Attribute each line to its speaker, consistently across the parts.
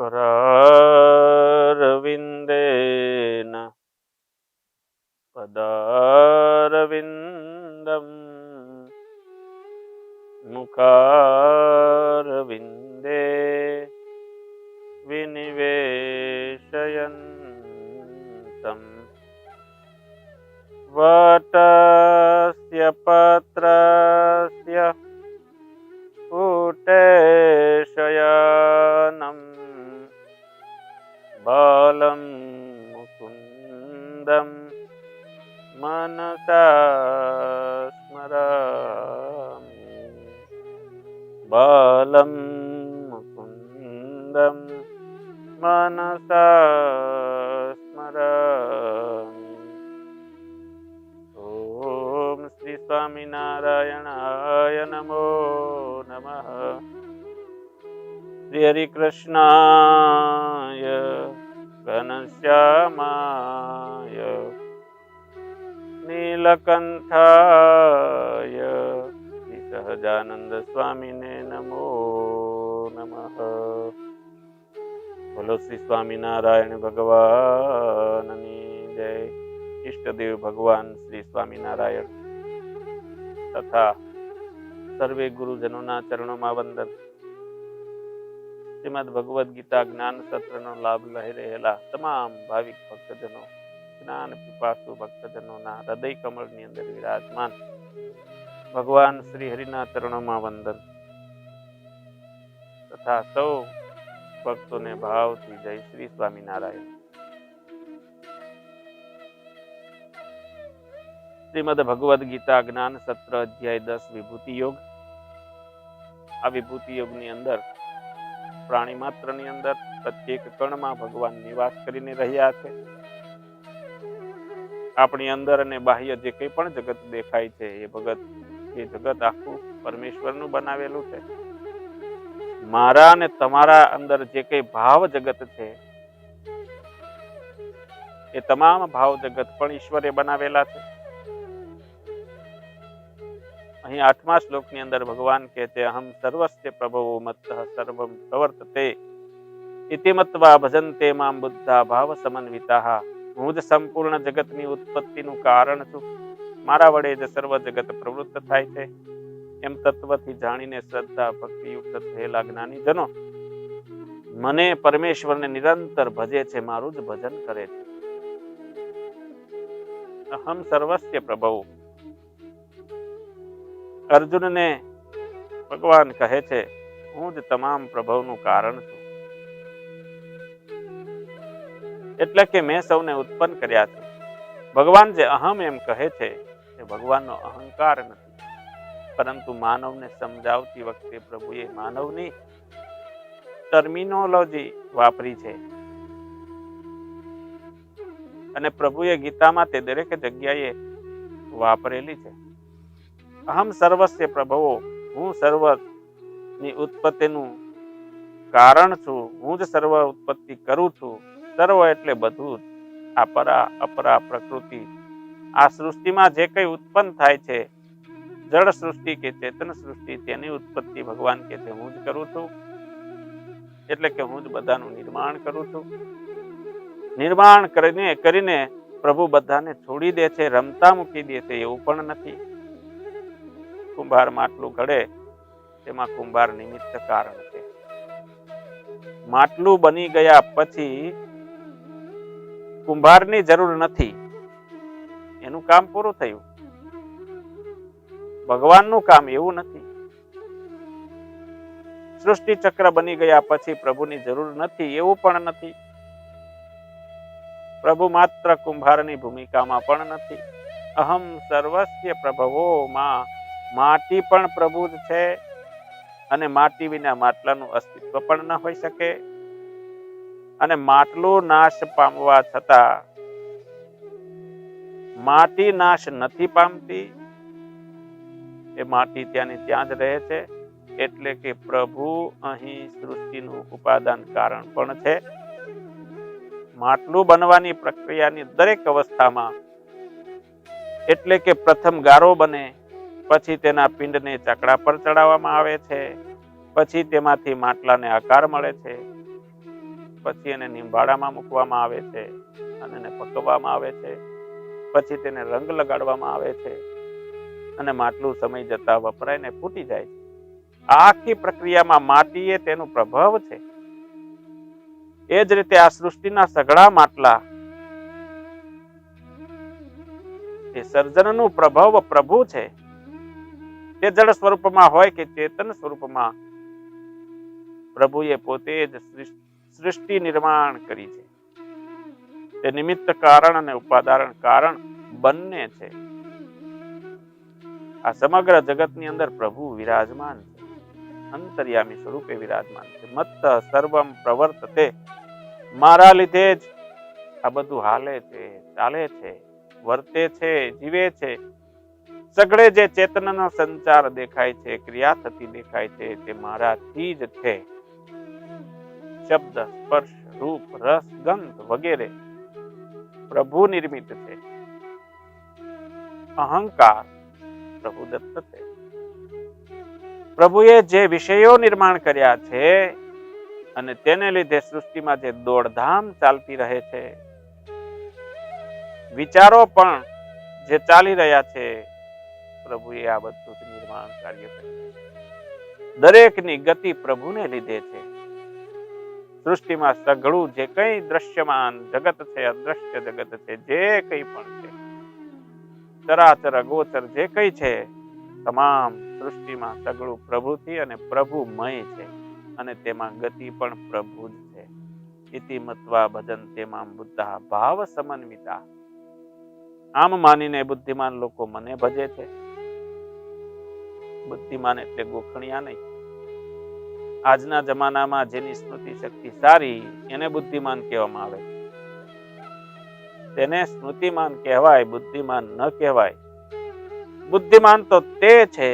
Speaker 1: करारविन्देन पदारविन्दम् मुखारविन्दे विनिवेशयन्तम् वटस्य पत्रस्य पुटेशयानम् बालं मुकुन्दं मनसा स्मरामि बालं मुकुन्दं मनसा स्मरामि। ओम श्री स्वामिनारायणाय नमो नमः। श्री हरिकृष्णाय घनश्यामाय नीलकंठाय श्री सहजानंद स्वामिने नमो नमः। बोलो श्री स्वामिनारायण भगवाननी जय। इष्टदेव भगवान श्री स्वामिनारायण तथा सर्वे गुरुजनों चरणों में वंदन। श्रीमद भगवद गीता ज्ञान सत्र लाभ लही रहेला तमाम भाविक भक्तजनों ज्ञान पिपासु भक्तजनों हृदय कमल अंदर विराजमान भगवान श्री हरिना चरणों में वंदन तथा सौ भक्तों ने भाव थी जय श्री स्वामीनारायण। श्रीमद भगवद गीता ज्ञान सत्र अध्याय 10 विभूति योग। आ विभूति योग नी अंदर प्राणी मात्र नी अंदर प्रत्येक कण में भगवान निवास करीने रह्या छे। आपणी अंदर अने बाह्य जे कई पण जगत देखाय छे ए जगत आखू परमेश्वरनु बनावेलुं छे। मारा अने तमारा अंदर जे कई भाव जगत छे ए तमाम भाव जगत पण ईश्वरे बनावेला छे। અહીં 8મા શ્લોકની અંદર ભગવાન કહે છે અહમ સર્વસ્ય પ્રભવો મત્તઃ સર્વં પ્રવર્તતે ઇતિ મત્વા ભજન્તે મામ બુદ્ધા ભાવ સમન્વિતાઃ। હું જ સંપૂર્ણ જગતની ઉત્પત્તિનું કારણ છું, મારા વડે જ સર્વ જગત પ્રવૃત્ત થાય છે એમ તત્વથી જાણીને શ્રદ્ધા ભક્તિયુક્ત થયેલા જ્ઞાનીજનો મને પરમેશ્વરને નિરંતર ભજે છે, મારું જ ભજન કરે છે। અહમ સર્વસ્ય પ્રભવો। अर्जुन ने भगवान कहे छे हूँ ज तमाम प्रभवनु कारण छुं, एटले के मैं सौने उत्पन्न कर्या छे। भगवान जे अहम एम कहे छे ए भगवाननो अहंकार नथी, परंतु मानवने समजावती वखते प्रभुए मानवनी टर्मिनोलॉजी वापरी छे अने प्रभुए गीतामां ते दरेक जग्याए वापरेली छे। अहम सर्वस्य प्रभवो, हूँ सर्वनी उत्पत्तिनु कारण छुं, हूँ ज सर्व उत्पत्ति करूं छुं। सर्व एटले बधुं ज, आ परा अपरा प्रकृति आ सृष्टिमां जे कई उत्पन्न थाय छे जड़ सृष्टि के चेतन सृष्टि तेनी उत्पत्ति भगवान के छे हूँ ज करूं छुं, एटले के हूँ ज बधानुं निर्माण करूं छुं। निर्माण करीने प्रभु बधाने छोड़ी दे छे, रमता मूकी दे छे एवुं पण नथी। कुंभार માટલું ઘડે તેમાં કુંભાર નિમિત્ત કારણ છે। માટલું બની ગયા પછી કુંભારની જરૂર નથી, એનું કામ પૂરું થયું। ભગવાનનું કામ એવું નથી। સૃષ્ટિ ચક્ર બની ગયા પછી પ્રભુની જરૂર નથી એવું પણ નથી। પ્રભુ માત્ર કુંભારની ભૂમિકામાં પણ નથી। અહમ સર્વસ્ય પ્રભવો માં माटी पण प्रभु ज छे अने माटी विना માટલાનું अस्तित्व पण न होई सके अने માટલું नाश पामवा छतां माटी नाश नथी पामती, ए माटी त्यानी त्यां ज रहे छे। एटले के प्रभु अहीं सृष्टिनुं उपादान कारण पण छे। માટલું बनवानी प्रक्रियानी दरेक अवस्थामां एटले के प्रथम गारो बने, પછી તેના પિંડને ચકડા પર ચડાવવામાં આવે છે, પછી તેમાંથી માટલાને આકાર મળે છે પછી એને નિંબાળામાં મૂકવામાં આવે છે અને એને પકવવામાં આવે છે. પછી તેને રંગ લગાડવામાં આવે છે અને માટલું સમય જતા વપરાય ને ફૂટી જાય છે. આખી પ્રક્રિયામાં માટી એ તેનું પ્રભાવ છે. એ જ રીતે આ સૃષ્ટિના સઘળા માટલા એ સર્જનનું પ્રભાવ પ્રભુ છે. તે જળ સ્વરૂપમાં હોય કે ચેતન સ્વરૂપમાં, પ્રભુએ પોતે જ સૃષ્ટિ નિર્માણ કરી છે. તે નિમિત્ત કારણ અને ઉપાદાન કારણ બંને છે. આ સમગ્ર જગતની અંદર પ્રભુ વિરાજમાન છે, અંતર્યામી સ્વરૂપે વિરાજમાન છે. મત્ત સર્વમ પ્રવર્તતે, મારા લીધે જ આ બધું હાલે છે, ચાલે છે, વર્તે છે, જીવે છે. સગળે જે ચેતનાનો સંચાર દેખાય છે, ક્રિયા થતી દેખાય છે, તે મારાથી જ છે. શબ્દ, સ્પર્શ, રૂપ, રસ, ગંધ વગેરે પ્રભુ નિર્મિત છે. અહંકાર પ્રભુ દત્ત છે. પ્રભુએ જે વિષયો નિર્માણ કર્યા છે અને તેને લીધે સૃષ્ટિમાં જે દોડધામ ચાલતી રહે છે, વિચારો પણ જે ચાલી રહ્યા છે, પ્રભુએ આ બધું નિર્માણ કાર્ય કર્યું. દરેકની ગતિ પ્રભુને લીધે છે. સૃષ્ટિમાં સઘળું જે કંઈ દ્રશ્યમાન જગત છે, અદ્રશ્ય જગત છે, જે કંઈ પણ છે, ચરાચર અગોચર જે કંઈ છે, તમામ સૃષ્ટિમાં સઘળું પ્રભુથી અને પ્રભુમય છે અને તેમાં ગતિ પણ પ્રભુ જ છે. ઇતિ મત્વા ભજન તેમાં બુદ્ધા ભાવ સમન્વિતા. આમ માનીને બુદ્ધિમાન લોકો મને ભજે છે. બુદ્ધિમાન એટલે ગોખણિયા નહીં. આજના જમાનામાં જેની સ્મૃતિ શક્તિ સારી એને બુદ્ધિમાન કહેવામાં આવે. તેને સ્મૃતિમાન કહેવાય, બુદ્ધિમાન ન કહેવાય. બુદ્ધિમાન તો તે છે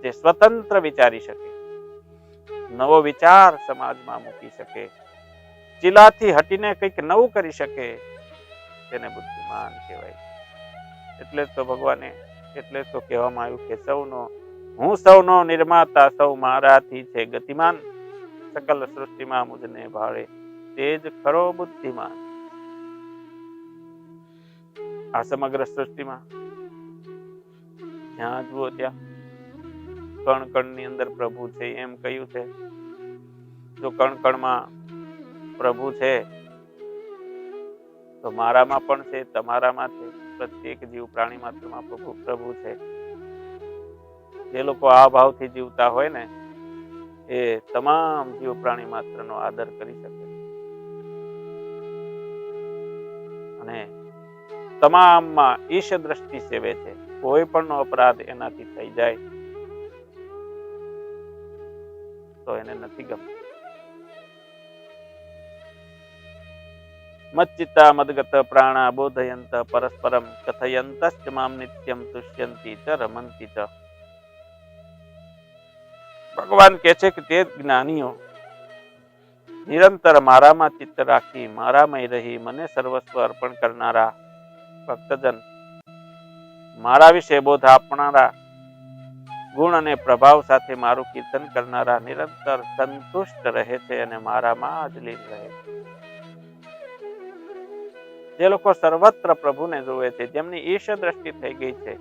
Speaker 1: જે સ્વતંત્ર વિચારી શકે, નવો વિચાર સમાજમાં મૂકી શકે, ચીલાથી હટીને કંઈક નવું કરી શકે, તેને બુદ્ધિમાન કહેવાય. એટલે તો ભગવાને એટલે તો કહેવામાં આવ્યું કે હું સૌનો નિર્માતા, સૌ મારાથી છે ગતિમાન. સકલ સૃષ્ટિમાં મુજને ભાળે, તે જ ખરો બુદ્ધિમાન. આ સમગ્ર સૃષ્ટિમાં જ્યાં જુઓ ત્યાં કણ કણની અંદર પ્રભુ છે એમ કહ્યું છે. જો કણ કણમાં પ્રભુ છે તો મારામાં પણ છે, તમારામાં છે, પ્રત્યેક જીવ પ્રાણી માત્રમાં પ્રભુ છે. જે લોકો આ ભાવથી જીવતા હોય ને, એ તમામ જીવ પ્રાણી માત્રનો આદર કરી શકે અને તમામમાં ઈશ દ્રષ્ટિ સેવે છે. કોઈ પણ અપરાધ એનાથી થઈ જાય તો એને નથી ગમતું. મચ્ચિત્તા મદગત પ્રાણા બોધયંત પરસ્પરમ કથયંતશ્ચ મામ નિત્યમ તુષ્યંતી ચ રમંતી ચ. ભગવાન કહે છે કે તે જ્ઞાનીઓ નિરંતર મારામાં ચિત્ત રાખી, મારામય રહી, મને સર્વસ્વ અર્પણ કરનારા ભક્તજન, મારા વિશે બોધ આપનારા, ગુણ અને પ્રભાવ સાથે મારું કીર્તન કરનારા નિરંતર સંતુષ્ટ રહે છે અને મારામાં જ લીન રહે છે. જે લોકો સર્વત્ર પ્રભુને જોવે છે, જેમની ઈશ દ્રષ્ટિ થઈ ગઈ છે,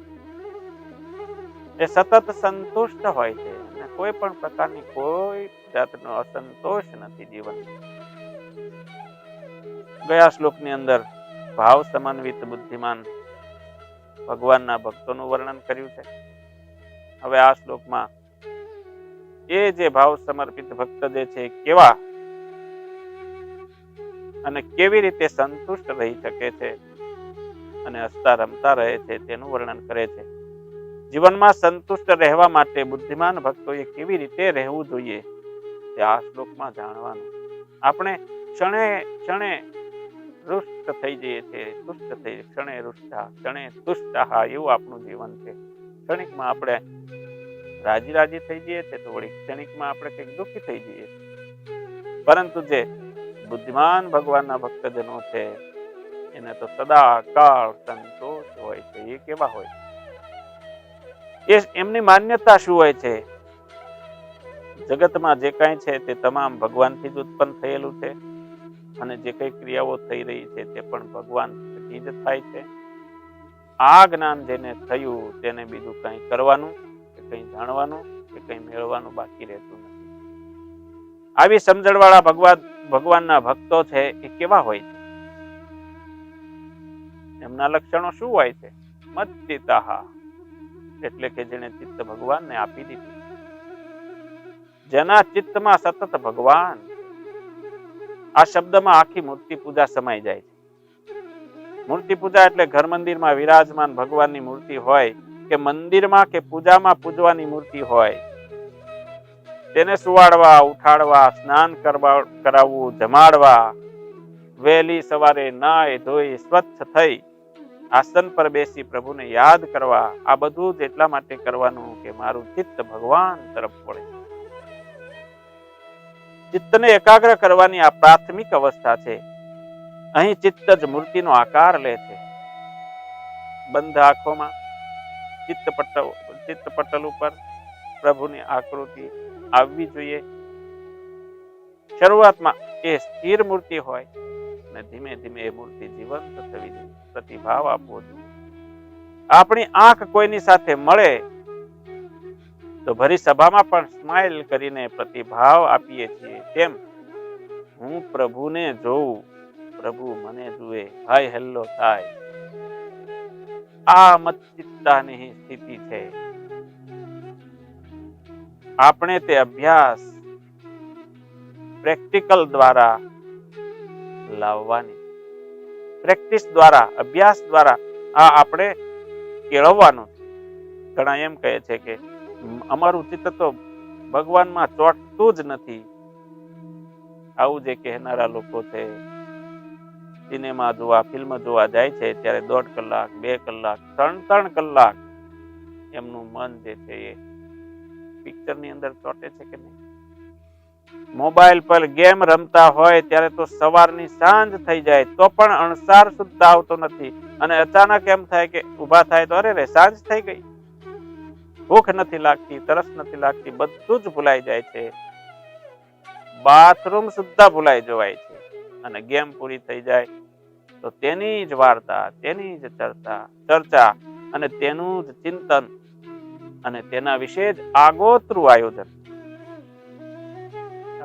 Speaker 1: એ સતત સંતુષ્ટ હોય છે અને કોઈ પણ પ્રકારની કોઈ જાતનો અસંતોષ નથી જીવનમાં. ગયા શ્લોકની અંદર ભાવ સમન્વિત બુદ્ધિમાન ભગવાનના ભક્તોનું વર્ણન કર્યું છે. હવે આ શ્લોકમાં એ જે ભાવ સમર્પિત ભક્ત જે છે કેવા અને કેવી રીતે સંતુષ્ટ રહી શકે છે અને હસતા રમતા રહે છે તેનું વર્ણન કરે છે. જીવનમાં સંતુષ્ટ રહેવા માટે બુદ્ધિમાન ભક્તોએ કેવી રીતે રહેવું જોઈએ તે આ શ્લોકમાં જાણવાનું. આપણે ક્ષણે ક્ષણે રુષ્ટ થઈ જઈએ છીએ, તુષ્ટ થઈ, ક્ષણે રુષ્ટા ક્ષણે તુષ્ટા, એવું આપણું જીવન છે. ક્ષણિકમાં આપણે રાજી થઈ જઈએ છીએ તો વળી ક્ષણિકમાં આપણે કંઈક દુઃખી થઈ જઈએ છીએ. પરંતુ જે બુદ્ધિમાન ભગવાનના ભક્તજનો છે એને તો સદા કાળ સંતોષ હોય છે. એ કેવા હોય? એ એમની માન્યતા શું હોય છે? જગતમાં જે કાંઈ છે તે તમામ ભગવાનથી જ ઉત્પન્ન થયેલું છે અને જે કઈ ક્રિયાઓ થઈ રહી છે તે પણ ભગવાનથી જ થાય છે. આ જ્ઞાન જેને થયું તેને બીજું કંઈ કરવાનું કે કંઈ જાણવાનું કે કંઈ મેળવવાનું બાકી રહેતું નથી. આવી સમજણવાળા ભગવાનના ભક્તો છે એ કેવા હોય છે? એમના લક્ષણો શું હોય છે? મચ્ચિતાહ, એટલે કે જેને ચિત્ત ભગવાનને આપી દીધું, જેના ચિત્તમાં સતત ભગવાન. આ શબ્દમાં આખી મૂર્તિ પૂજા સમાઈ જાય છે. મૂર્તિ પૂજા એટલે ઘર મંદિરમાં વિરાજમાન ભગવાનની મૂર્તિ હોય કે મંદિરમાં કે પૂજામાં પૂજવાની મૂર્તિ હોય, તેને સુવાડવા, ઉઠાડવા, સ્નાન કરાવવું, જમાડવા, વહેલી સવારે નાય ધોઈ સ્વચ્છ થઈ આસન પર બેસી પ્રભુને યાદ કરવા, આ બધું જ એટલા માટે કરવાનું કે મારું ચિત્ત ભગવાન તરફ વળે. ચિત્તને એકાગ્ર કરવાની આ પ્રાથમિક અવસ્થા છે. અહીં ચિત્ત જ મૂર્તિનો આકાર લે છે. બંધ આંખોમાં ચિત્તપટલ ઉપર પ્રભુની આકૃતિ આવવી જોઈએ. શરૂઆતમાં એ સ્થિર મૂર્તિ હોય અને ધીમે ધીમે એ મૂર્તિ જીવંત થવી જોઈએ, પ્રતિભાવ આપવો જોઈએ. આપણી આંખ કોઈની સાથે મળે તો ભરી સભામાં પણ સ્માઇલ કરીને પ્રતિભાવ આપીએ છીએ. તેમ હું પ્રભુને જોઉં, પ્રભુ મને જુએ, હાય હેલ્લો થાય. આ મચ્ચિત્તાની સ્થિતિ છે. આપણે તે અભ્યાસ પ્રેક્ટિકલ દ્વારા લાવવાની, પ્રેક્ટિસ દ્વારા, અભ્યાસ દ્વારા આ આપણે કેળવવાનું. ઘણા એમ કહે છે કે અમારું ચિત્ત તો ભગવાનમાં ચોંટતું જ નથી. આવું જે કહેનારા લોકો છે, સિનેમા જોવા, ફિલ્મ જોવા જાય છે ત્યારે 1.5 કલાક, 2 કલાક, 3 કલાક એમનું મન જે છે એ પિક્ચરની અંદર ચોંટે છે કે નહીં? મોબાઈલ પર ગેમ રમતા હોય ત્યારે તો સવારની સાંજ થઈ જાય તો પણ અણસાર સુદ્ધા આવતો નથી, અને અચાનક એમ થાય કે ઊભા થાય તો અરે રે સાંજ થઈ ગઈ. ભૂખ નથી લાગતી, તરસ નથી લાગતી, બધું જ ભૂલાઈ જાય છે. બાથરૂમ સુદ્ધા ભૂલાઈ જવાય છે. અને ગેમ પૂરી થઈ જાય તો તેની જ વાર્તા, તેની જ ચર્ચા અને તેનું જ ચિંતન અને તેના વિશે જ આગોતરું આયોજન.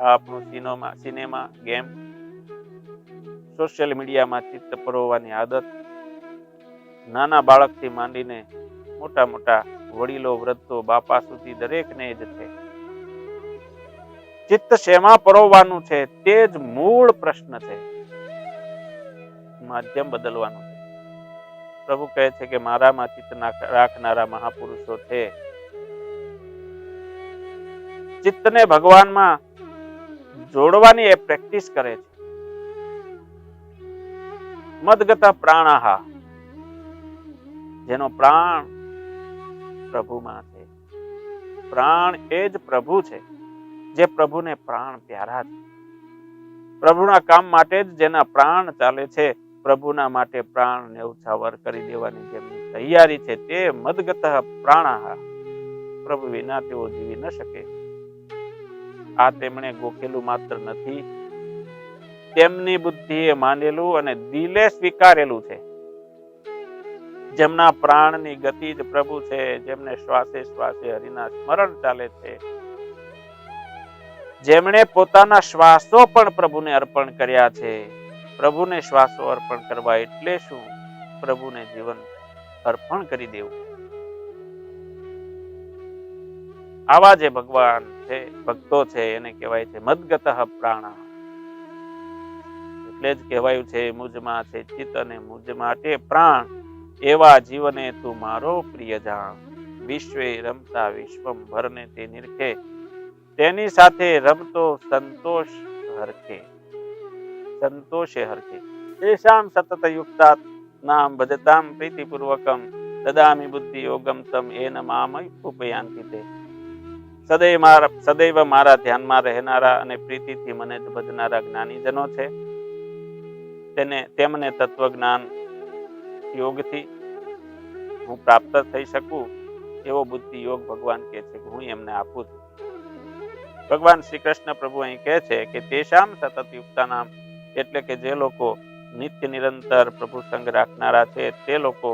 Speaker 1: આપણું સિનેમા, ગેમ, સોશિયલ મીડિયામાં ચિત્ત પરોવવાની આદત નાના બાળકથી માંડીને મોટા વડીલો, વૃદ્ધો, બાપા સુધી દરેકને જ છે. ચિત્ત શેમાં પરોવવાનું છે તે જ મૂળ પ્રશ્ન છે. માધ્યમ બદલવાનું છે. પ્રભુ કહે છે કે મારામાં ચિત્ત રાખનારા મહાપુરુષો છે. ચિત્તને ભગવાનમાં જોડવાની એ પ્રેક્ટિસ કરે છે. મદગત પ્રાણાહ, જેનો પ્રાણ પ્રભુમાં છે. પ્રાણ એ જ પ્રભુ છે, જે પ્રભુને પ્રાણ પ્યારા છે. પ્રભુના કામ માટે જ જેના પ્રાણ ચાલે છે, પ્રભુના માટે પ્રાણ ન્યૌછાવર કરી દેવાની જેમની તૈયારી છે, તે મદગત પ્રાણાહ. પ્રભુ વિના તેઓ જીવી ન શકે. આ તેમણે ગોખેલું માત્ર નથી, તેમની બુદ્ધિએ માનેલું અને દિલે સ્વીકારેલું છે. જેમના પ્રાણની ગતિ જ પ્રભુ છે, જેમને શ્વાસે શ્વાસે હરિના સ્મરણ ચાલે છે, જેમણે પોતાના શ્વાસો પણ પ્રભુને અર્પણ કર્યા છે. પ્રભુને શ્વાસો અર્પણ કરવા એટલે શું? પ્રભુને જીવન અર્પણ કરી દેવું. આવા જે ભગવાન છે, ભક્તો છે, એને કહેવાય છે મદગત પ્રાણા. એટલે જ કહેવાયું છે મુજમાં છે ચિત્ત અને મુજ માટે પ્રાણ, એવા જીવને તું મારો પ્રિય જાણ. વિશ્વે રમતા વિશ્વંભરને તે નિરખે, તેની સાથે રમતો સંતોષ હરખે. સંતોષે હરખે. તેષામ સતત યુક્તાત નામ ભજતામ પ્રીતિપૂર્વકમ દદામિ બુદ્ધિ યોગમ તમ એન મામ ઉપયાંતિ તે. સદૈવ મારા ધ્યાનમાં રહેનારા અને પ્રીતિથી મને જ ભજનારા જ્ઞાનીજનો છે. તેમને તત્વજ્ઞાન યોગથી હું પ્રાપ્ત થઈ શકું એવો બુદ્ધિ યોગ ભગવાન કહે છે કે હું એમને આપું છું. ભગવાન શ્રી કૃષ્ણ પ્રભુ અહીં કહે છે કે તેષામ સતત યુક્તાનામ, એટલે કે જે લોકો નિત્ય નિરંતર પ્રભુ સંગ રાખનારા છે તે લોકો.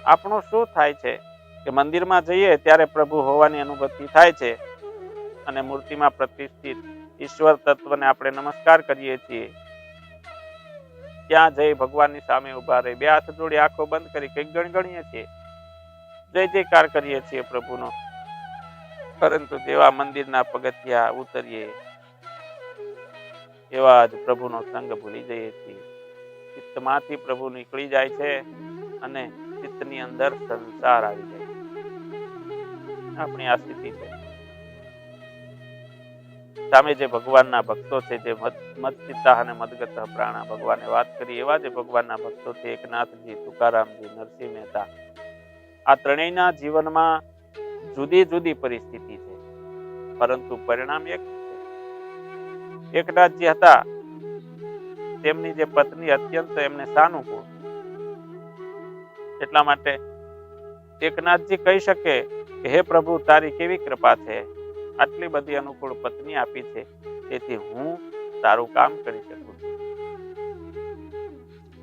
Speaker 1: આપણું શું થાય છે કે મંદિરમાં જઈએ ત્યારે પ્રભુ હોવાની અનુભૂતિ થાય છે અને મૂર્તિમાં પ્રતિષ્ઠિત ઈશ્વર તત્વને આપણે નમસ્કાર કરીએ છીએ. ત્યાં જઈ ભગવાનની સામે ઉભા રહી બે હાથ જોડી આંખો બંધ કરી કંઈક ગણગણીએ છીએ, જય જયકાર કરીએ છીએ પ્રભુનો. પરંતુ જેવા મંદિરના પગથિયા ઉતરીએ એવા જ પ્રભુનો સંગ ભૂલી જઈએ છીએ. ચિત્તમાંથી પ્રભુ નીકળી જાય છે અને ચિત્તની અંદર સંસાર આવી જાય. આપણી આ સ્થિતિ છે. સામે જે ભગવાનના ભક્તો છે, જે મદચિત્તા અને મદગત પ્રાણા, ભગવાને વાત કરી એવા જે ભગવાનના ભક્તો છે, એકનાથજી, તુકારામજી, નરસિંહ મહેતા, આ ત્રણેયના જીવનમાં જુદી જુદી પરિસ્થિતિ છે, પરંતુ પરિણામ એક છે. એકનાથજી હતા, તેમની જે પત્ની અત્યંત એમને સાનુકૂળ, એટલા માટે એકનાથજી કહી શકે કે હે પ્રભુ, તારી કેવી કૃપા છે, આટલી બધી અનુકૂળ પત્ની આપી છે, તેથી હું તારું કામ કરી શકું છું.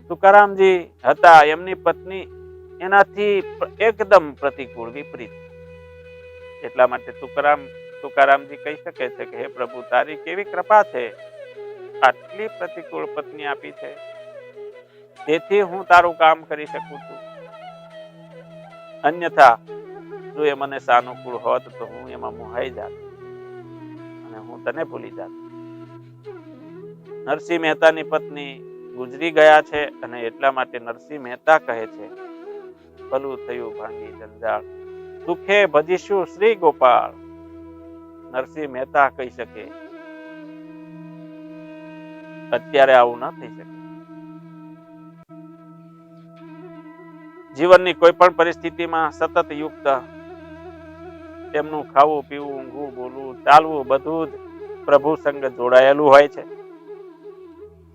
Speaker 1: તુકારામજી હતા, એમની પત્ની એનાથી એકદમ પ્રતિકૂળ, વિપરીત. એટલા માટે તુકારામજી કહી શકે છે કે હે પ્રભુ, તારી કેવી કૃપા છે, આટલી પ્રતિકૂળ પત્ની આપી છે, તેથી હું તારું કામ કરી શકું છું. અન્યથા જો એ મને સાનુકૂળ હોત તો હું એમાં મોહાઈ જાત અને હું તને ભૂલી જાત. નરસિંહ મહેતાની પત્ની ગુજરી ગયા છે અને એટલા માટે નરસિંહ મહેતા કહે છે, ભલું થયું ભાંગી જંજાળ, સુખે ભજીશું શ્રી ગોપાળ. નરસિંહ મહેતા કહી શકે અત્યારે આવું ન થઈ શકે. જીવનની કોઈ પણ પરિસ્થિતિમાં સતત યુક્ત તેમનું ખાવું, પીવું, ઊંઘવું, બોલવું, ચાલવું બધું જ પ્રભુ સંગ જોડાયેલું હોય છે.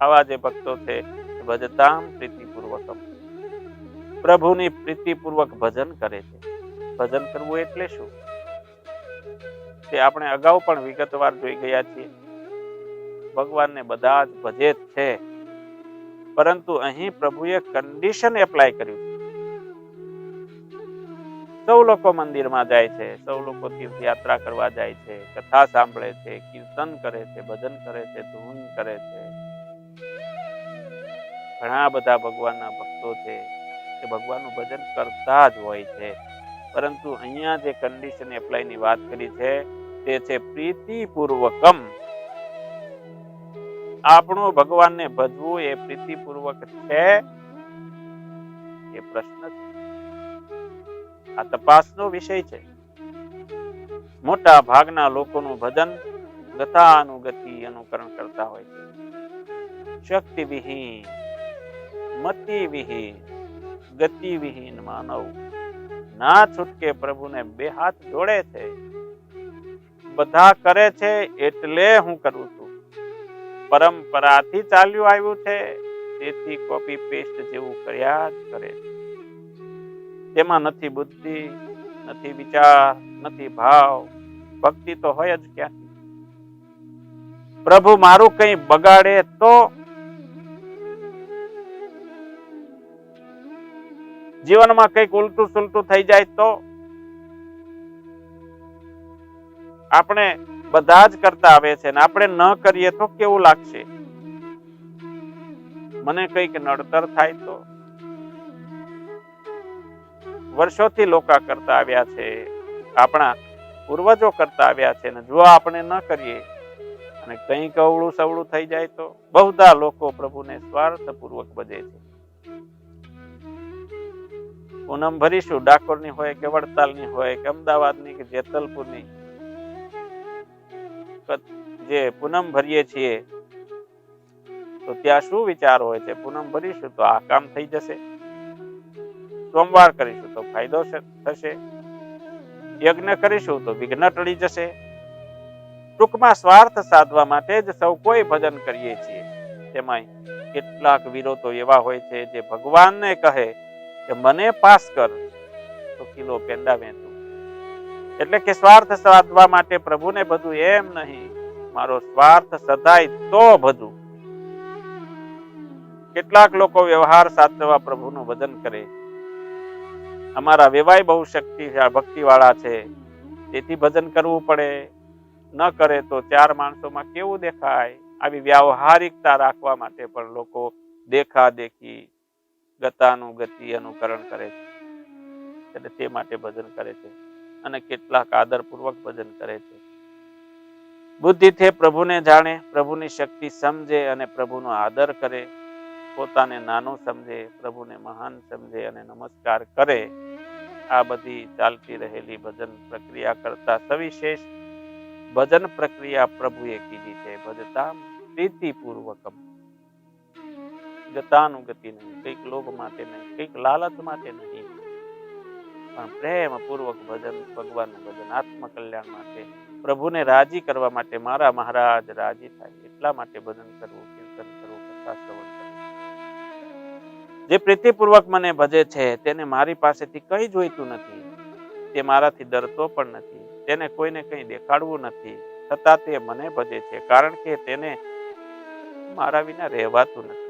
Speaker 1: આવા જે ભક્તો છે, ભજતામ પ્રીતિપૂર્વકમ, પ્રભુની પ્રીતિપૂર્વક ભજન કરે છે. ભજન કરવું એટલે શું તે આપણે અગાઉ પણ વિગતવાર જોઈ ગયા છીએ. ભગવાનને બધા જ ભજે જ છે, પરંતુ અહીં પ્રભુએ કન્ડિશન એપ્લાય કર્યું છે. સૌ લોકો મંદિરમાં જાય છે, સૌ લોકો તીર્થયાત્રા કરવા જાય છે, કથા સાંભળે છે, કીર્તન કરે છે, ભજન કરે છે, ધૂન કરે છે. ઘણા બધા ભગવાનના ભક્તો છે એ ભગવાનનું ભજન કરતા જ હોય છે, પરંતુ અહીંયા જે કન્ડિશન એપ્લાયની વાત કરી છે તે છે પ્રીતિપૂર્વકમ. આપણું ભગવાનને ભજવું એ પ્રીતિપૂર્વક છે એ પ્રશ્ન છે. આ તપાસનો વિષય છે. મોટા ભાગના લોકોનું ભજન ગતાનુગતિ અનુકરણ કરતા હોય છે. શક્તિ વિહીન, મતિ વિહીન, ગતિ વિહીન માનવ ના છૂટકે પ્રભુને બે હાથ જોડે છે. બધા કરે છે એટલે હું કરું છું. પરંપરાથી ચાલ્યું આવ્યું છે, તેથી કોપી પેસ્ટ જેવું કર્યા જ કરે છે. તેમાં નથી બુદ્ધિ, નથી વિચાર, નથી ભાવ, ભક્તિ તો હોય જ ક્યાંથી. પ્રભુ મારું કંઈ બગાડે તો, જીવનમાં કંઈક ઉલટું સુલટું થઈ જાય તો, આપણે બધા જ કરતા આવે છે ને આપણે ન કરીએ તો કેવું લાગશે? મને કંઈક નડતર થાય તો, વર્ષોથી લોકો કરતા આવ્યા છે, આપણા પૂર્વજો કરતા આવ્યા છે, ને જો આપણે ન કરીએ અને કંઈક અવળું સવળું થઈ જાય તો, બહુધા લોકો પ્રભુને સ્વાર્થપૂર્વક ભજે છે. પૂનમ ભરીશું, ડાકોરની હોય કે વડતાલની હોય કે અમદાવાદની કે જેતલપુરની, જે પૂનમ ભરીએ છીએ તો ત્યાં શું વિચાર હોય છે? પૂનમ ભરીશું તો આ કામ થઈ જશે, સોમવાર કરીશું તો ફાયદો થશે, યજ્ઞ કરીશું તો વિઘ્ન ટળી જશે. ટૂંકમાં સ્વાર્થ સાધવા માટે જ સૌ કોઈ ભજન કરીએ છીએ. તેમાં કેટલાક વીરો તો એવા હોય છે જે ભગવાનને કહે કે મને પાસ કર તો કિલો પેંડા વેચું, એટલે કે સ્વાર્થ સાધવા માટે પ્રભુને બધું એમ નહીં, મારો સ્વાર્થ સદાય તો બધું. કેટલાક લોકો વ્યવહાર સાચવવા પ્રભુનું ભજન કરે. અમારા વેવાય બહુ ભક્તિ વાળા છે, તેથી ભજન કરવું પડે, ન કરે તો ચાર માણસોમાં કેવું દેખાય. આવી વ્યાવહારિકતા રાખવા માટે પણ લોકો દેખા દેખી ગતાનુગતિ અનુકરણ કરે છે, એટલે તે માટે ભજન કરે છે. અને કેટલાક આદરપૂર્વક ભજન કરે છે. બુદ્ધિથી પ્રભુને જાણે, પ્રભુની શક્તિ સમજે અને પ્રભુનો આદર કરે, પોતાને નાનું સમજે, પ્રભુને મહાન સમજે અને નમસ્કાર કરે. આ બધી ચાલતી રહેલી ભજન પ્રક્રિયા કરતા સવિશેષ ભજન પ્રક્રિયા પ્રભુએ કીધી છે. ભજતા પ્રીતિપૂર્વકમ, ગતાનુગતિ નહીં, કઈક લોભ માટે નહીં, કઈક લાલચ માટે નહીં, પણ પ્રેમ પૂર્વક ભજન, ભગવાનનું ભજન આત્મકલ્યાણ માટે, પ્રભુને રાજી કરવા માટે, મારા મહારાજ રાજી થાય એટલા માટે ભજન કરવું, કીર્તન કરવું, કથા શ્રવણ કરવું. જે પ્રીતિપૂર્વક મને ભજે છે તેને મારી પાસેથી કંઈ જોઈતું નથી, તે મારાથી ડરતો પણ નથી, તેને કોઈને કંઈ દેખાડવું નથી, છતાં તે મને ભજે છે, કારણ કે તેને મારા વિના રહેવાતું નથી.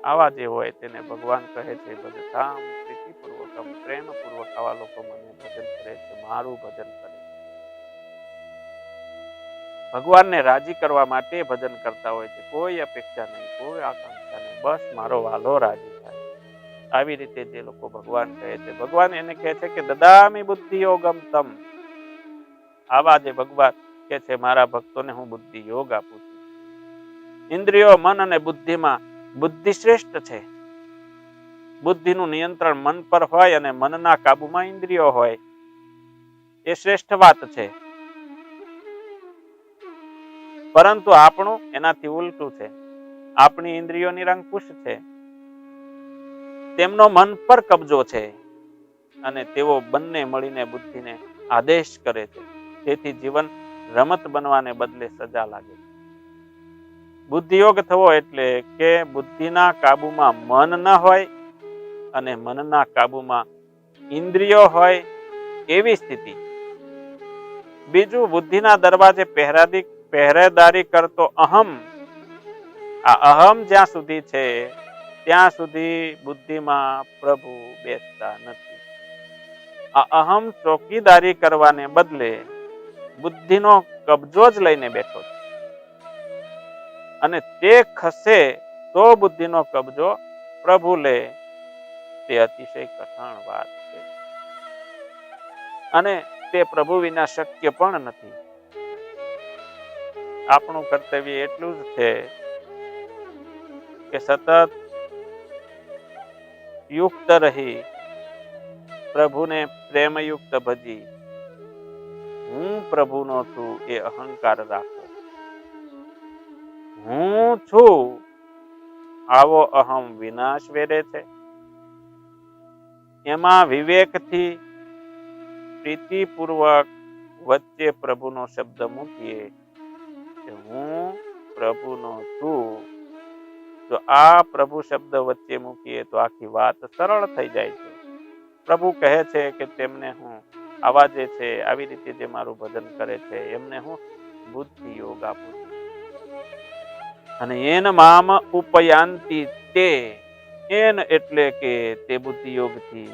Speaker 1: આવા જે હોય તેને ભગવાન કહે છે ભજતામ પ્રીતિપૂર્વકમ, પ્રેમપૂર્વક આવા લોકો મને ભજન કરે છે, મારું ભજન કરે છે. ભગવાનને રાજી કરવા માટે ભજન કરતા હોય છે, કોઈ અપેક્ષા નહીં, કોઈ આકાંક્ષા નહીં, બસ મારો વાલો રાજી થાય. આવી રીતે જે લોકો ભગવાન કહે છે, ભગવાન એને કહે છે કે દદામી બુદ્ધિ યોગમ તમ. આવા જે ભગવાન કહે છે મારા ભક્તોને હું બુદ્ધિ યોગ આપું છું. ઇન્દ્રિયો, મન અને બુદ્ધિમાં બુદ્ધિ શ્રેષ્ઠ છે. બુદ્ધિનું નિયંત્રણ મન પર હોય અને મનના કાબુમાં ઇન્દ્રિયો હોય, એ શ્રેષ્ઠ વાત છે. પરંતુ આપણું એનાથી ઉલટું છે. આપણી ઇન્દ્રિયો નિરંકુશ છે, તેમનો મન પર કબજો છે અને તેઓ બંને મળીને બુદ્ધિને આદેશ કરે છે. તેથી જીવન રમત બનવાને બદલે સજા લાગે છે. બુદ્ધિયોગ થવો એટલે કે બુદ્ધિના કાબુમાં મન ન હોય અને મનના કાબુમાં ઇન્દ્રિયો હોય, એવી સ્થિતિ. બીજું, બુદ્ધિના દરવાજે પહેરેદારી કરતો અહમ. આ અહમ જ્યાં સુધી છે ત્યાં સુધી બુદ્ધિમાં પ્રભુ બેસતા નથી. આ અહમ ચોકીદારી કરવાને બદલે બુદ્ધિનો કબજો જ લઈને બેઠો છે, અને તે ખસે તો બુદ્ધિનો કબજો પ્રભુ લે, તે અતિશય કઠણ વાત છે અને તે પ્રભુ વિના શક્ય પણ નથી. આપણું કર્તવ્ય એટલું જ છે કે સતત યુક્ત રહી, પ્રભુને પ્રેમયુક્ત ભજી, હું પ્રભુનો છું એ અહંકાર રાખો. હું છું આવો અહમ વિનાશ વેરે છે. એમાં વિવેકથી પ્રીતિપૂર્વક વચ્ચે પ્રભુનો શબ્દ મૂકીએ કે હું પ્રભુનો છું. જો આ પ્રભુ શબ્દ વચ્ચે મૂકીએ તો આખી વાત સરળ થઈ જાય છે. પ્રભુ કહે છે કે તેમને હું આવા જે છે આવી રીતે જે મારું ભજન કરે છે એમને હું બુદ્ધિ યોગ આપું છું. અને એન મામ ઉપયાંતિ તે, એન એટલે કે તે બુદ્ધિ યોગથી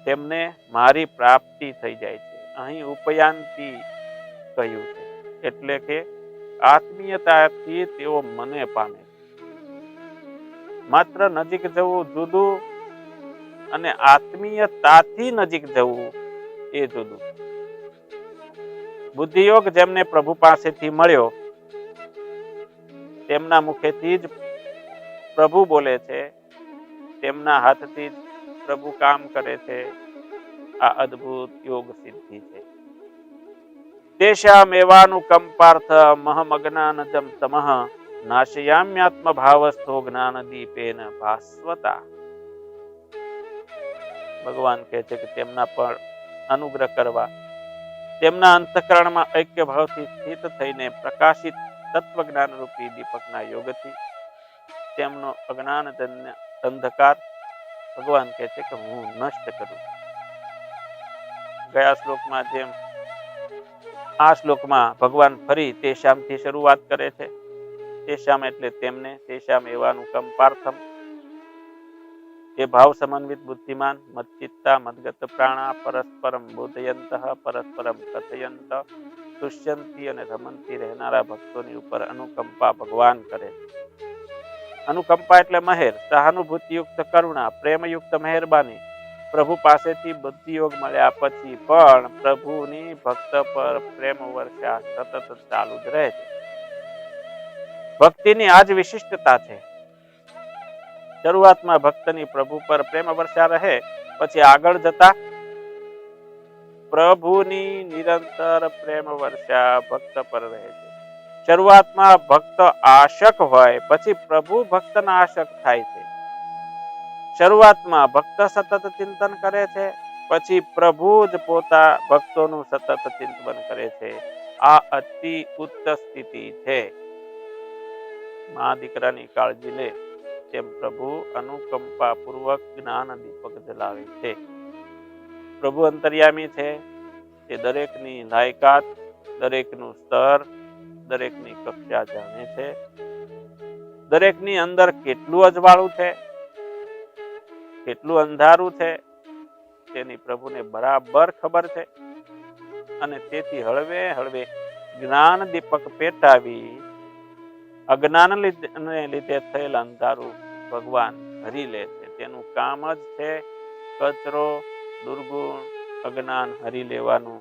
Speaker 1: તેમને મારી પ્રાપ્તિ થઈ જાય છે. અહીં ઉપયાંતિ કહ્યું છે એટલે કે આત્મીયતાથી તેઓ મને પામે. માત્ર નજીક જવું જુદું અને આત્મીયતાથી નજીક જવું એ જુદું. બુદ્ધિયોગ જેમને પ્રભુ પાસેથી મળ્યો તેમના મુખેથી જ પ્રભુ બોલે છે, તેમના હાથથી જ પ્રભુ કામ કરે છે. આ અદ્ભુત યોગ સિદ્ધિ છે. તેષામ એવાનું કંપાર્થ મહમ અજ્ઞાનજમ તમઃ નાશયામ્યાત્મ ભાવસ્થો જ્ઞાન દીપેન ભાસ્વતા. ભગવાન કહે છે કે તેમના પર અનુગ્રહ કરવા, તેમના અંતઃકરણમાં ઐક્ય ભાવથી સ્થિત થઈને પ્રકાશિત તત્વજ્ઞાન રૂપી દીપકના યોગથી તેમનો અજ્ઞાનજન્ય અંધકાર ભગવાન કહે છે કે હું નષ્ટ કરું. ગયા શ્લોકમાં જેમ આ શ્લોકમાં ભગવાન ફરી તેશામથી શરૂઆત કરે છે. તેશામ એટલે તેમને, તેશામ એવાનું કંપાર્થમ, એ ભાવ સમન્વિત બુદ્ધિમાન, મચ્ચિત્તા મદગત પ્રાણા, પરસ્પરમ બોધયંત, પરસ્પરમ કથયંત, તુષ્યંતી અને રમંતી રહેનારા ભક્તોની ઉપર અનુકંપા ભગવાન કરે છે. અનુકંપા એટલે મહેર, સહાનુભૂતિયુક્ત કરુણા, પ્રેમયુક્ત મહેરબાની. પ્રભુ પાસેથી બુદ્ધિ યોગ મળ્યા પછી પણ પ્રભુની ભક્ત પર પ્રેમ વર્ષા સતત ચાલુ જ રહે છે. ભક્તિની આ જ વિશિષ્ટતા છે. શરૂઆતમાં ભક્તની પ્રભુ પર પ્રેમ વર્ષા રહે, પછી આગળ જતા પ્રભુની નિરંતર પ્રેમ વર્ષા ભક્ત પર રહે છે. શરૂઆતમાં ભક્ત આશક હોય, પછી પ્રભુ ભક્તના આશક થાય છે. શરૂઆતમાં ભક્ત સતત ચિંતન કરે છે, પછી પ્રભુ જ પોતા ભક્તોનું સતત ચિંતન કરે છે. આ અતિ ઉચ્ચ સ્થિતિ છે. મા દીકરાની કાળજી લે તેમ પ્રભુ અનુકંપા પૂર્વક જ્ઞાન દીપક જલાવે છે. પ્રભુ અંતર્યામી છે. તે દરેકની લાયકાત, દરેકનું સ્તર, દરેકની કક્ષા જાણે છે. દરેકની અંદર કેટલું અજવાળું છે, કેટલું અંધારું છે, તેની પ્રભુને બરાબર ખબર છે. અને તેથી હળવે હળવે જ્ઞાન દીપક પેટાવી અજ્ઞાન લીધે થયેલ અંધારું ભગવાન હરી લે છે. તેનું કામ જ છે કચરો, દુર્ગુણ, અજ્ઞાન હરી લેવાનું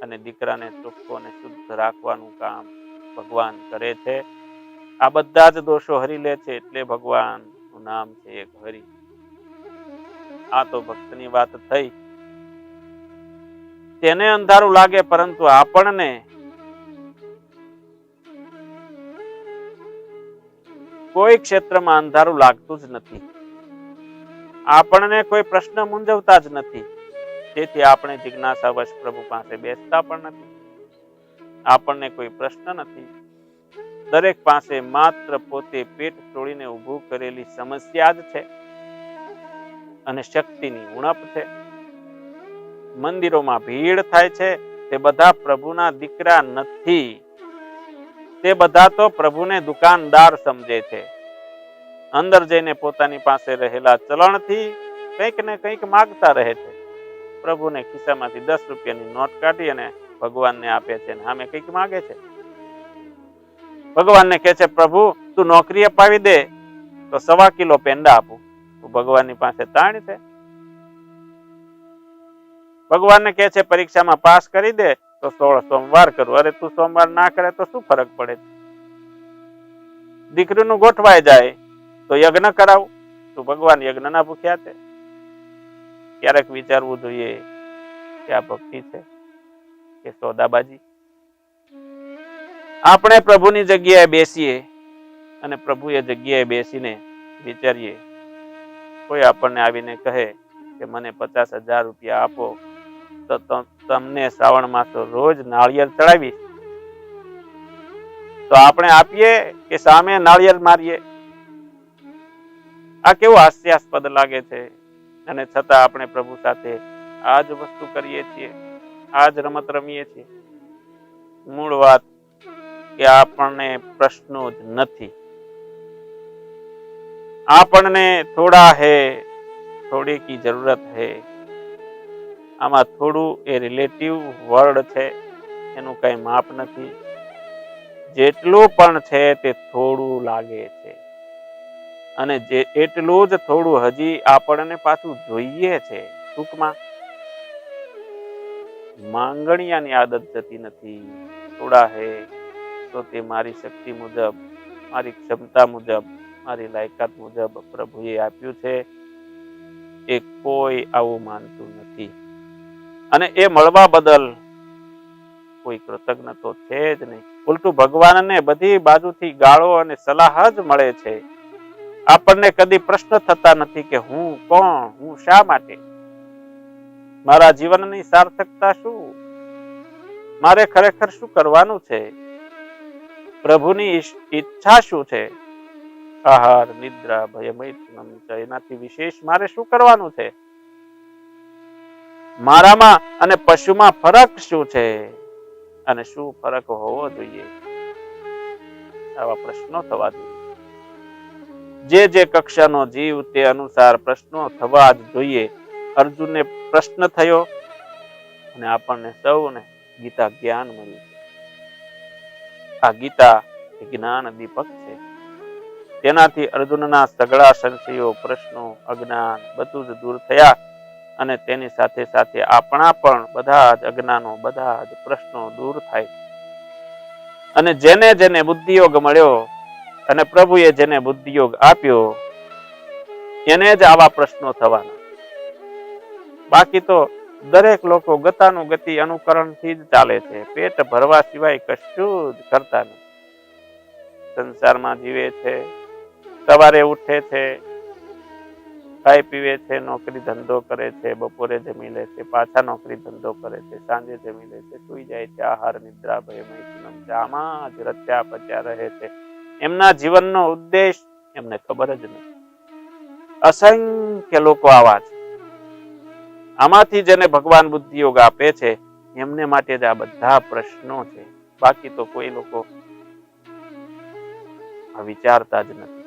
Speaker 1: અને દીકરાને ચોખ્ખો અને શુદ્ધ રાખવાનું કામ ભગવાન કરે છે. આ બધા જ દોષો હરી લે છે, એટલે ભગવાનનું નામ છે એક હરિ. આ તો ભક્તની વાત થઈ. તેને અંધારું લાગે, પરંતુ આપણને કોઈ ક્ષેત્રમાં અંધારું લાગતું જ નથી. આપણને કોઈ પ્રશ્ન મૂંઝવતા જ નથી. તેથી આપણે જિજ્ઞાસાવશ પ્રભુ પાસે બેસતા પણ નથી. આપણને કોઈ પ્રશ્ન નથી. દરેક પાસે માત્ર પોતે પેટ તોડીને ઊભું કરેલી સમસ્યા જ છે અને શક્તિની ઉણપ છે. મંદિરોમાં ભીડ થાય છે, તે બધા પ્રભુના દીકરા નથી. તે બધા તો પ્રભુને દુકાનદાર સમજે છે. અંદર જઈને પોતાની પાસે રહેલા ચલણથી કંઈક ને કંઈક માગતા રહે છે. પ્રભુને ખિસ્સામાંથી 10 રૂપિયાની નોટ કાઢી અને ભગવાનને આપે છે, સામે કંઈક માગે છે. ભગવાનને કહે છે, પ્રભુ તું નોકરી અપાવી દે તો 1.25 કિલો પેંડા આપું. તું ભગવાનની પાસે તાણ છે. ભગવાનને કહે છે, પરીક્ષામાં પાસ કરી દે તો 16 સોમવાર કરું. અરે તું સોમવાર ના કરે તો શું ફરક પડે? દીકરીનું ગોઠવાઈ જાય તો યજ્ઞ કરાવું. તું ભગવાન યજ્ઞ ના ભૂખ્યા છે? ક્યારેક વિચારવું જોઈએ કે આ ભક્તિ છે કે સોદાબાજી? આપણે પ્રભુની જગ્યાએ બેસીએ અને પ્રભુ એ જગ્યાએ બેસીને વિચારીએ. કોઈ આપણને આવીને કહે કે મને 50,000 રૂપિયા આપો તો તમને શ્રાવણ માસો રોજ નાળિયેર ચડાવીશ, તો આપણે આપીએ કે સામે નાળિયેર મારીએ? આ કેવું હાસ્યાસ્પદ લાગે છે. અને છતાં આપણે પ્રભુ સાથે આ જ વસ્તુ કરીએ છીએ, આ જ રમત રમીએ છીએ. મૂળ વાત કે આપણને પ્રશ્નો જ નથી. આપણને થોડા હે, થોડી કી જરૂરત હે. આમાં થોડું એ રિલેટિવ વર્ડ છે, એનું કઈ માપ નથી. જેટલું પણ છે તે થોડું લાગે છે, અને જે એટલું જ થોડું હજી આપણને પાછું જોઈએ છે. ટૂંકમાં માંગણિયાની આદત જતી નથી. થોડા હે તો તે મારી શક્તિ મુજબ, મારી ક્ષમતા મુજબ, મારી લાયકાત મુજબ પ્રભુએ આપ્યું છે. એ કોઈ આવું માનતું નથી. અને એ મળવા બદલ કોઈ કૃતજ્ઞ તો છે જ નહીં. ઉલટું ભગવાનને બધી બાજુથી ગાળો અને સલાહ જ મળે છે. આપણને કદી પ્રશ્ન થતા નથી કે હું કોણ, હું શા માટે, મારા જીવનની સાર્થકતા શું, મારે ખરેખર શું કરવાનું છે, પ્રભુની ઈચ્છા શું છે. આહાર, નિદ્રા, ભય, મૈથુનમ, એનાથી વિશેષ મારે શું કરવાનું છે? મારામાં અને પશુમાં ફરક શું છે અને શું ફરક હોવો જોઈએ? આવા પ્રશ્નો થવા જોઈએ. જે કક્ષાનો જીવ તે અનુસાર પ્રશ્નો થવા જ જોઈએ. અર્જુનને પ્રશ્ન થયો અને આપણને સૌને ગીતા જ્ઞાન મળ્યું. આ ગીતા એ જ્ઞાન દીપક છે. તેનાથી અર્જુનના સગળા સંશયો, પ્રશ્નો, અજ્ઞાન બધું જ દૂર થયા અને તેની સાથે સાથે આપણા પણ બધા જ અજ્ઞાનો, બધા જ પ્રશ્નો દૂર થાય. અને જેને જેને બુદ્ધિયોગ મળ્યો અને પ્રભુએ જેને બુદ્ધિયોગ આપ્યો એને જ આવા પ્રશ્નો થવાના. બાકી તો દરેક લોકો ગતાનુગતિ અનુકરણથી જ ચાલે છે. પેટ ભરવા સિવાય કશું જ કરતા નથી. સંસારમાં જીવે છે, સવારે ઉઠે છે, ખાઈ પીવે છે, નોકરી ધંધો કરે છે, બપોરે જમી લે છે, પાછા નોકરી ધંધો કરે છે, સાંજે જમી લે છે, સુઈ જાય છે. આહાર નિદ્રા ભય મૈથુનમ છે. આમાં જ રચ્યા પચ્યા રહે છે. એમના જીવનનો ઉદ્દેશ એમને ખબર જ નથી. અસંખ્ય લોકો આવા છે. આમાંથી જેને ભગવાન બુદ્ધિયોગ આપે છે એમને માટે જ આ બધા પ્રશ્નો છે. બાકી તો કોઈ લોકો આ વિચારતા જ નથી.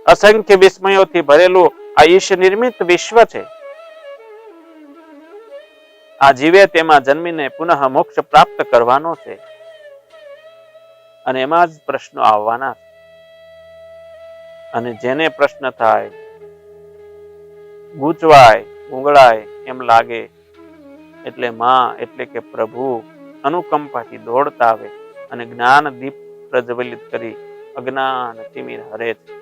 Speaker 1: અસંખ્ય વિસ્મયોથી ભરેલું આ ઈશ નિર્મિત વિશ્વ છે. આ જીવે તેમાં જન્મીને પુનઃ મોક્ષ પ્રાપ્ત કરવાનો છે અને એમાં જ પ્રશ્નો આવવાના છે. અને જેને પ્રશ્ન થાય, ગૂંચવાય, ઉંગળાય એમ લાગે એટલે માં એટલે કે પ્રભુ અનુકંપાથી દોડતા આવે અને જ્ઞાન દીપ પ્રજ્વલિત કરી અજ્ઞાન તિમિર હરે છે.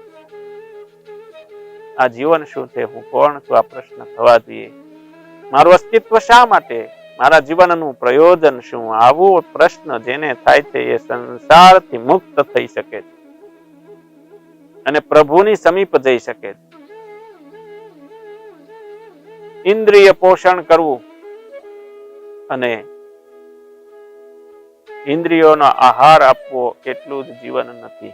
Speaker 1: આ જીવન શું છે? હું કોણ છું? આ પ્રશ્ન થવા જોઈએ. મારું અસ્તિત્વ શા માટે? મારા જીવનનું પ્રયોજન શું? આવો પ્રશ્ન જેને થાય છે એ સંસારથી મુક્ત થઈ શકે છે અને પ્રભુની સમીપ જઈ શકે છે. ઇન્દ્રિય પોષણ કરવું અને ઇન્દ્રિયોનો આહાર આપવો એટલું જ જીવન નથી.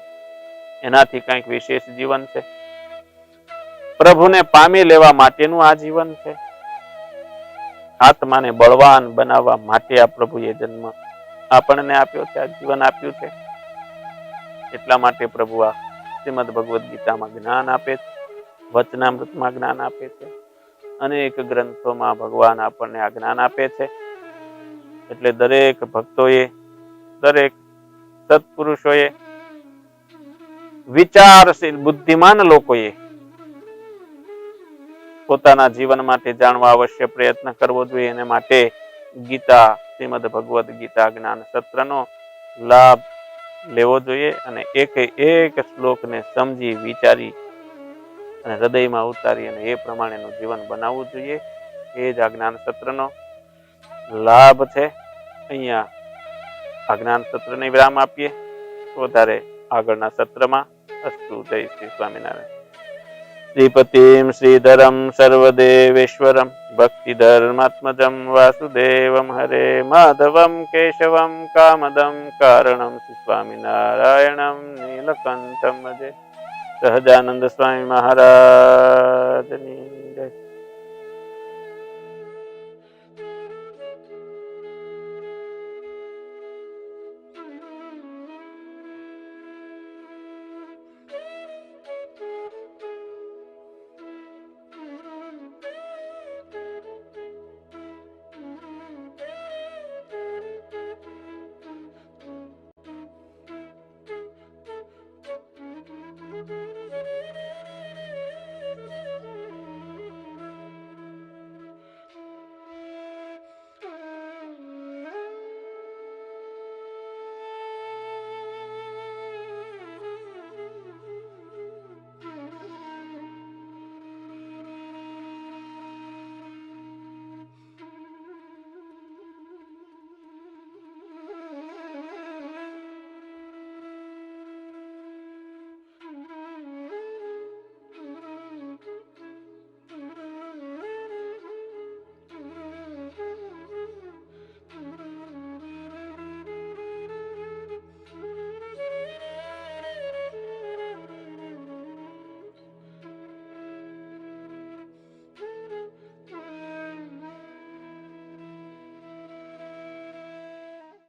Speaker 1: એનાથી કંઈક વિશેષ જીવન છે. પ્રભુને પામી લેવા માટેનું આ જીવન છે. આત્માને બળવાન બનાવવા માટે આ પ્રભુએ જન્મ આપણને આપ્યો છે, આ જીવન આપ્યું છે. એટલા માટે પ્રભુ આ શ્રીમદ ભગવદ્ ગીતામાં જ્ઞાન આપે છે, વચનામૃતમાં જ્ઞાન આપે છે, અનેક ગ્રંથોમાં ભગવાન આપણને આ જ્ઞાન આપે છે. એટલે દરેક ભક્તોએ, દરેક સત્પુરુષોએ, વિચારશીલ બુદ્ધિમાન લોકોએ પોતાના જીવન માટે જાણવા અવશ્ય પ્રયત્ન કરવો જોઈએ. એને માટે ગીતા, શ્રીમદ ભગવદ્ ગીતા જ્ઞાન સત્રનો લાભ લેવો જોઈએ અને એક એક શ્લોકને સમજી વિચારી અને હૃદયમાં ઉતારી અને એ પ્રમાણેનું જીવન બનાવવું જોઈએ. એ જ આ જ્ઞાન સત્રનો લાભ છે. અહીંયા આ જ્ઞાન સત્રને વિરામ આપીએ. વધારે આગળના સત્રમાં. અસ્તુ. જય શ્રી સ્વામિનારાયણ. શ્રીપતિમ શ્રીધરમ સર્વદેવેશ્વરમ ભક્તિધર્માત્મજમ વાસુદેવમ હરે માધવમ કેશવમ કામદમ કારણમ શ્રી સ્વામિનારાયણમ નીલકંઠમ ભજે. સહજાનંદ સ્વામી મહારાજની